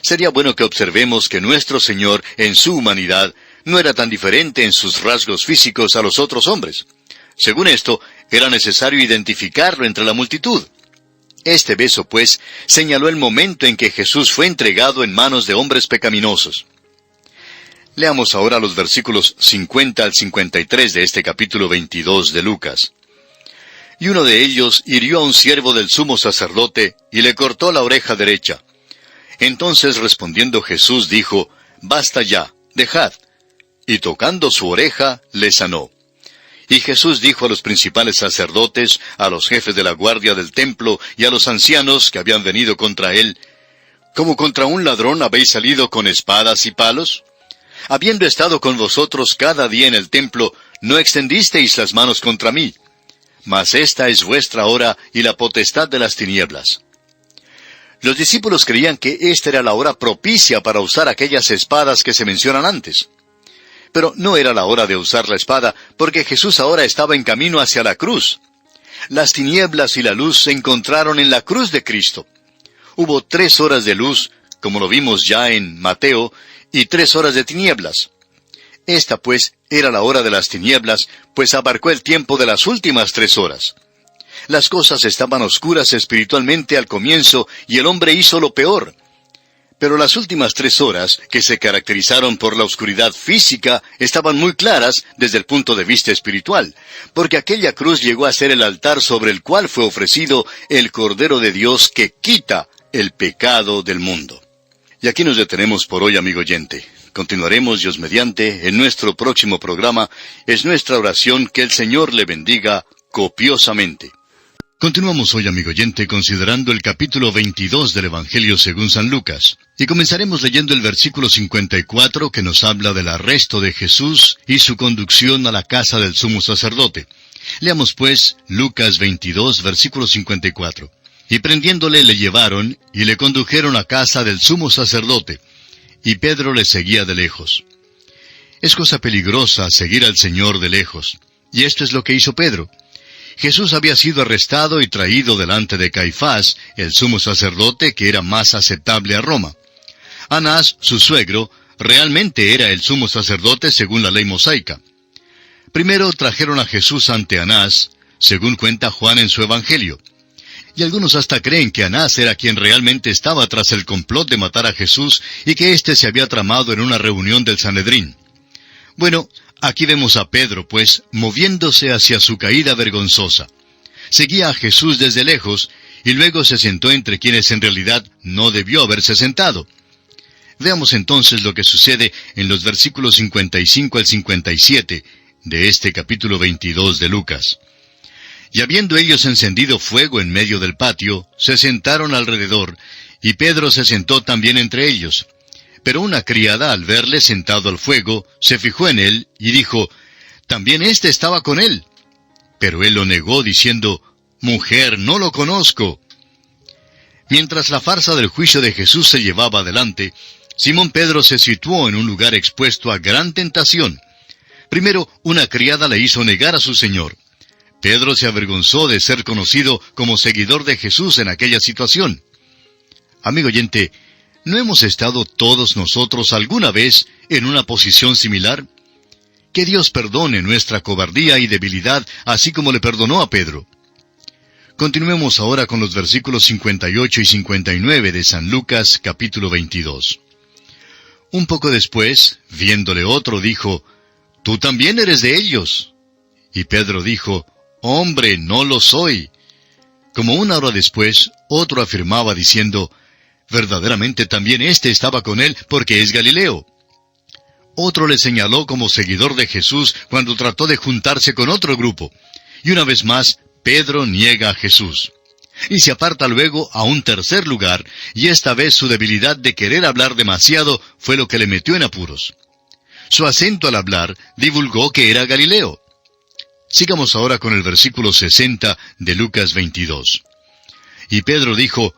Sería bueno que observemos que nuestro Señor, en su humanidad, no era tan diferente en sus rasgos físicos a los otros hombres. Según esto, era necesario identificarlo entre la multitud. Este beso, pues, señaló el momento en que Jesús fue entregado en manos de hombres pecaminosos. Leamos ahora los versículos 50 al 53 de este capítulo 22 de Lucas. Y uno de ellos hirió a un siervo del sumo sacerdote y le cortó la oreja derecha. Entonces respondiendo Jesús dijo, Basta ya, dejad. Y tocando su oreja, le sanó. Y Jesús dijo a los principales sacerdotes, a los jefes de la guardia del templo y a los ancianos que habían venido contra él, ¿cómo contra un ladrón habéis salido con espadas y palos? Habiendo estado con vosotros cada día en el templo, no extendisteis las manos contra mí. Mas esta es vuestra hora y la potestad de las tinieblas. Los discípulos creían que esta era la hora propicia para usar aquellas espadas que se mencionan antes. Pero no era la hora de usar la espada, porque Jesús ahora estaba en camino hacia la cruz. Las tinieblas y la luz se encontraron en la cruz de Cristo. Hubo 3 horas de luz, como lo vimos ya en Mateo, y 3 horas de tinieblas. Esta, pues, era la hora de las tinieblas, pues abarcó el tiempo de las últimas 3 horas. Las cosas estaban oscuras espiritualmente al comienzo, y el hombre hizo lo peor. Pero las últimas 3 horas, que se caracterizaron por la oscuridad física, estaban muy claras desde el punto de vista espiritual, porque aquella cruz llegó a ser el altar sobre el cual fue ofrecido el Cordero de Dios que quita el pecado del mundo. Y aquí nos detenemos por hoy, amigo oyente. Continuaremos, Dios mediante, en nuestro próximo programa. Es nuestra oración que el Señor le bendiga copiosamente. Continuamos hoy, amigo oyente, considerando el capítulo 22 del Evangelio según San Lucas. Y comenzaremos leyendo el versículo 54, que nos habla del arresto de Jesús y su conducción a la casa del sumo sacerdote. Leamos pues Lucas 22, versículo 54. Y prendiéndole le llevaron, y le condujeron a casa del sumo sacerdote, y Pedro le seguía de lejos. Es cosa peligrosa seguir al Señor de lejos, y esto es lo que hizo Pedro. Jesús había sido arrestado y traído delante de Caifás, el sumo sacerdote que era más aceptable a Roma. Anás, su suegro, realmente era el sumo sacerdote según la ley mosaica. Primero trajeron a Jesús ante Anás, según cuenta Juan en su Evangelio. Y algunos hasta creen que Anás era quien realmente estaba tras el complot de matar a Jesús y que éste se había tramado en una reunión del Sanedrín. Bueno, aquí vemos a Pedro, pues, moviéndose hacia su caída vergonzosa. Seguía a Jesús desde lejos y luego se sentó entre quienes en realidad no debió haberse sentado. Veamos entonces lo que sucede en los versículos 55 al 57 de este capítulo 22 de Lucas. Y habiendo ellos encendido fuego en medio del patio, se sentaron alrededor, y Pedro se sentó también entre ellos. Pero una criada, al verle sentado al fuego, se fijó en él, y dijo, «También éste estaba con él». Pero él lo negó, diciendo, «Mujer, no lo conozco». Mientras la farsa del juicio de Jesús se llevaba adelante, Simón Pedro se situó en un lugar expuesto a gran tentación. Primero, una criada le hizo negar a su Señor. Pedro se avergonzó de ser conocido como seguidor de Jesús en aquella situación. Amigo oyente, ¿no hemos estado todos nosotros alguna vez en una posición similar? Que Dios perdone nuestra cobardía y debilidad, así como le perdonó a Pedro. Continuemos ahora con los versículos 58 y 59 de San Lucas, capítulo 22. Un poco después, viéndole otro, dijo, «Tú también eres de ellos». Y Pedro dijo, «Hombre, no lo soy». Como 1 hora después, otro afirmaba diciendo, «Verdaderamente también éste estaba con él, porque es Galileo». Otro le señaló como seguidor de Jesús cuando trató de juntarse con otro grupo. Y una vez más, Pedro niega a Jesús. Y se aparta luego a un tercer lugar, y esta vez su debilidad de querer hablar demasiado fue lo que le metió en apuros. Su acento al hablar divulgó que era Galileo. Sigamos ahora con el versículo 60 de Lucas 22. Y Pedro dijo,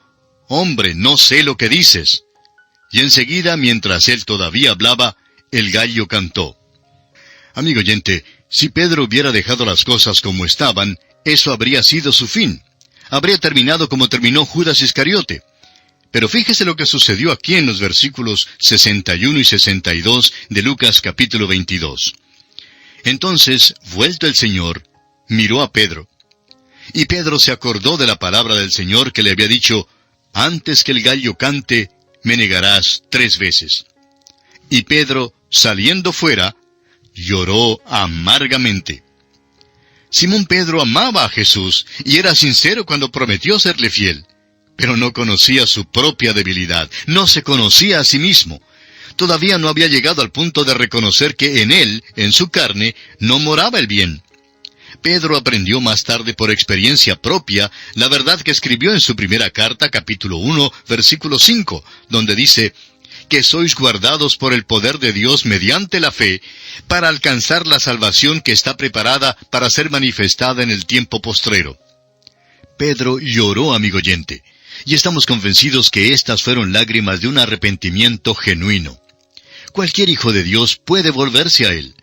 «Hombre, no sé lo que dices». Y enseguida, mientras él todavía hablaba, el gallo cantó. Amigo oyente, si Pedro hubiera dejado las cosas como estaban, eso habría sido su fin. Habría terminado como terminó Judas Iscariote. Pero fíjese lo que sucedió aquí en los versículos 61 y 62 de Lucas capítulo 22. Entonces, vuelto el Señor, miró a Pedro. Y Pedro se acordó de la palabra del Señor que le había dicho, «Antes que el gallo cante, me negarás 3 veces». Y Pedro, saliendo fuera, lloró amargamente. Simón Pedro amaba a Jesús y era sincero cuando prometió serle fiel, pero no conocía su propia debilidad, no se conocía a sí mismo. Todavía no había llegado al punto de reconocer que en él, en su carne, no moraba el bien. Pedro aprendió más tarde por experiencia propia la verdad que escribió en su primera carta, capítulo 1, versículo 5, donde dice, que sois guardados por el poder de Dios mediante la fe, para alcanzar la salvación que está preparada para ser manifestada en el tiempo postrero. Pedro lloró, amigo oyente, Y estamos convencidos que estas fueron lágrimas de un arrepentimiento genuino. Cualquier hijo de Dios puede volverse a Él.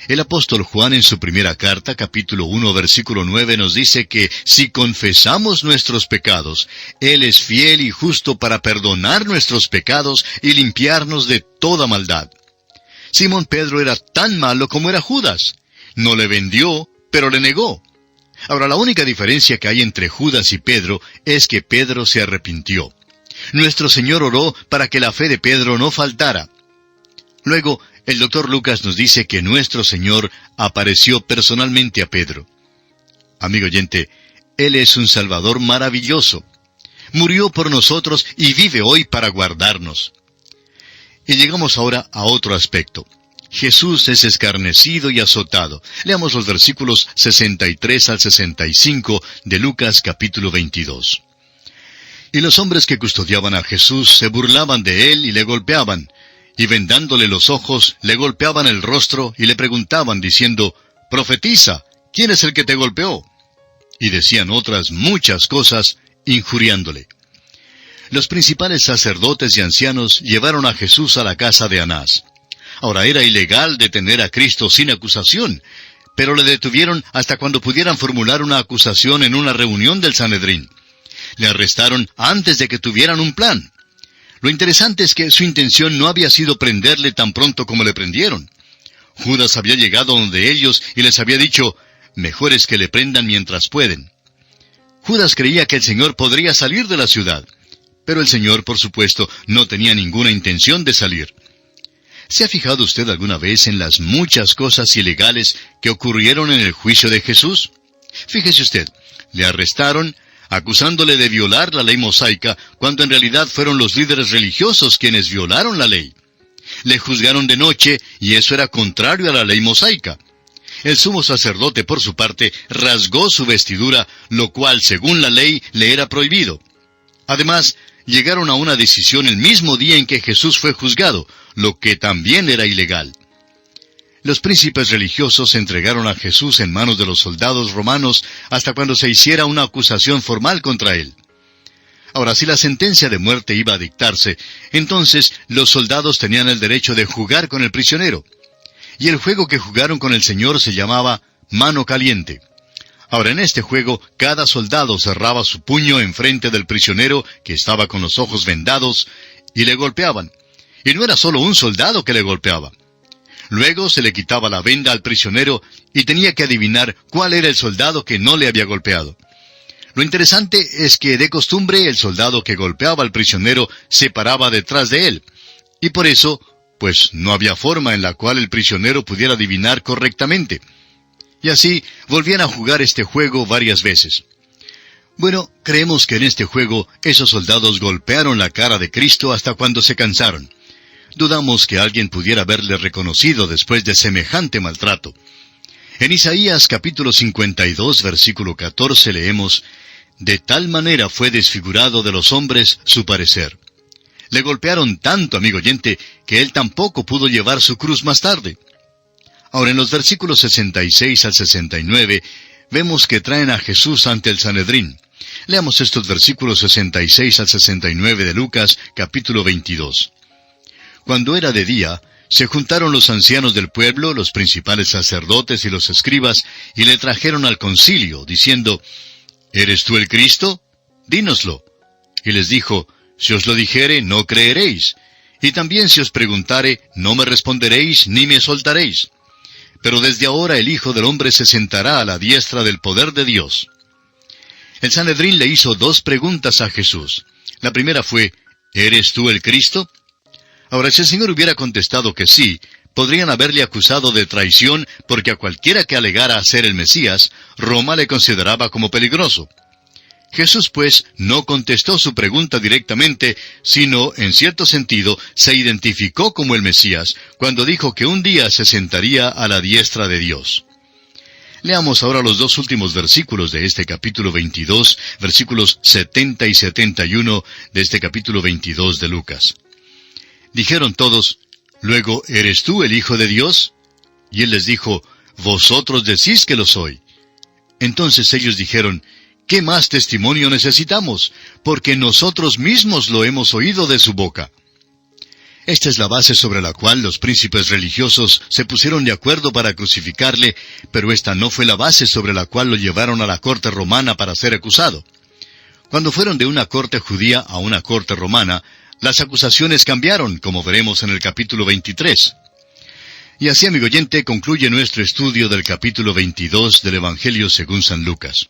El apóstol Juan en su primera carta, capítulo 1, versículo 9, nos dice que si confesamos nuestros pecados, Él es fiel y justo para perdonar nuestros pecados y limpiarnos de toda maldad. Simón Pedro era tan malo como era Judas. No le vendió, pero le negó. Ahora, la única diferencia que hay entre Judas y Pedro es que Pedro se arrepintió. Nuestro Señor oró para que la fe de Pedro no faltara. Luego, el doctor Lucas nos dice que nuestro Señor apareció personalmente a Pedro. Amigo oyente, Él es un Salvador maravilloso. Murió por nosotros y vive hoy para guardarnos. Y llegamos ahora a otro aspecto. Jesús es escarnecido y azotado. Leamos los versículos 63 al 65 de Lucas capítulo 22. Y los hombres que custodiaban a Jesús se burlaban de él y le golpeaban, y vendándole los ojos, le golpeaban el rostro y le preguntaban diciendo, «Profetiza, ¿quién es el que te golpeó?» Y decían otras muchas cosas, injuriándole. Los principales sacerdotes y ancianos llevaron a Jesús a la casa de Anás. Ahora, era ilegal detener a Cristo sin acusación, pero le detuvieron hasta cuando pudieran formular una acusación en una reunión del Sanedrín. Le arrestaron antes de que tuvieran un plan. Lo interesante es que su intención no había sido prenderle tan pronto como le prendieron. Judas había llegado donde ellos y les había dicho, «Mejor es que le prendan mientras pueden». Judas creía que el Señor podría salir de la ciudad, pero el Señor, por supuesto, no tenía ninguna intención de salir. ¿Se ha fijado usted alguna vez en las muchas cosas ilegales que ocurrieron en el juicio de Jesús? Fíjese usted, le arrestaron acusándole de violar la ley mosaica, cuando en realidad fueron los líderes religiosos quienes violaron la ley. Le juzgaron de noche, y eso era contrario a la ley mosaica. El sumo sacerdote, por su parte, rasgó su vestidura, lo cual, según la ley, le era prohibido. Además, llegaron a una decisión el mismo día en que Jesús fue juzgado, lo que también era ilegal. Los príncipes religiosos entregaron a Jesús en manos de los soldados romanos hasta cuando se hiciera una acusación formal contra él. Ahora, si la sentencia de muerte iba a dictarse, entonces los soldados tenían el derecho de jugar con el prisionero. Y el juego que jugaron con el Señor se llamaba mano caliente. Ahora, en este juego, cada soldado cerraba su puño enfrente del prisionero que estaba con los ojos vendados y le golpeaban. Y no era solo un soldado que le golpeaba. Luego se le quitaba la venda al prisionero y tenía que adivinar cuál era el soldado que no le había golpeado. Lo interesante es que de costumbre el soldado que golpeaba al prisionero se paraba detrás de él. Y por eso, pues no había forma en la cual el prisionero pudiera adivinar correctamente. Y así volvían a jugar este juego varias veces. Bueno, creemos que en este juego esos soldados golpearon la cara de Cristo hasta cuando se cansaron. Dudamos que alguien pudiera haberle reconocido después de semejante maltrato. En Isaías capítulo 52, versículo 14 leemos, «De tal manera fue desfigurado de los hombres su parecer». Le golpearon tanto, amigo oyente, que él tampoco pudo llevar su cruz más tarde. Ahora, en los versículos 66 al 69, vemos que traen a Jesús ante el Sanedrín. Leamos estos versículos 66 al 69 de Lucas, capítulo 22. Cuando era de día, se juntaron los ancianos del pueblo, los principales sacerdotes y los escribas, y le trajeron al concilio, diciendo, «¿Eres tú el Cristo? Dínoslo». Y les dijo, «Si os lo dijere, no creeréis. Y también si os preguntare, no me responderéis, ni me soltaréis. Pero desde ahora el Hijo del Hombre se sentará a la diestra del poder de Dios». El Sanedrín le hizo dos preguntas a Jesús. La primera fue, ¿eres tú el Cristo? Ahora, si el Señor hubiera contestado que sí, podrían haberle acusado de traición porque a cualquiera que alegara ser el Mesías, Roma le consideraba como peligroso. Jesús, pues, no contestó su pregunta directamente, sino, en cierto sentido, se identificó como el Mesías, cuando dijo que un día se sentaría a la diestra de Dios. Leamos ahora los dos últimos versículos de este capítulo 22, versículos 70 y 71 de este capítulo 22 de Lucas. Dijeron todos, «Luego, ¿eres tú el Hijo de Dios?» Y él les dijo, «Vosotros decís que lo soy». Entonces ellos dijeron, ¿Qué más testimonio necesitamos? Porque nosotros mismos lo hemos oído de su boca. Esta es la base sobre la cual los príncipes religiosos se pusieron de acuerdo para crucificarle, pero esta no fue la base sobre la cual lo llevaron a la corte romana para ser acusado. Cuando fueron de una corte judía a una corte romana, las acusaciones cambiaron, como veremos en el capítulo 23. Y así, amigo oyente, concluye nuestro estudio del capítulo 22 del Evangelio según San Lucas.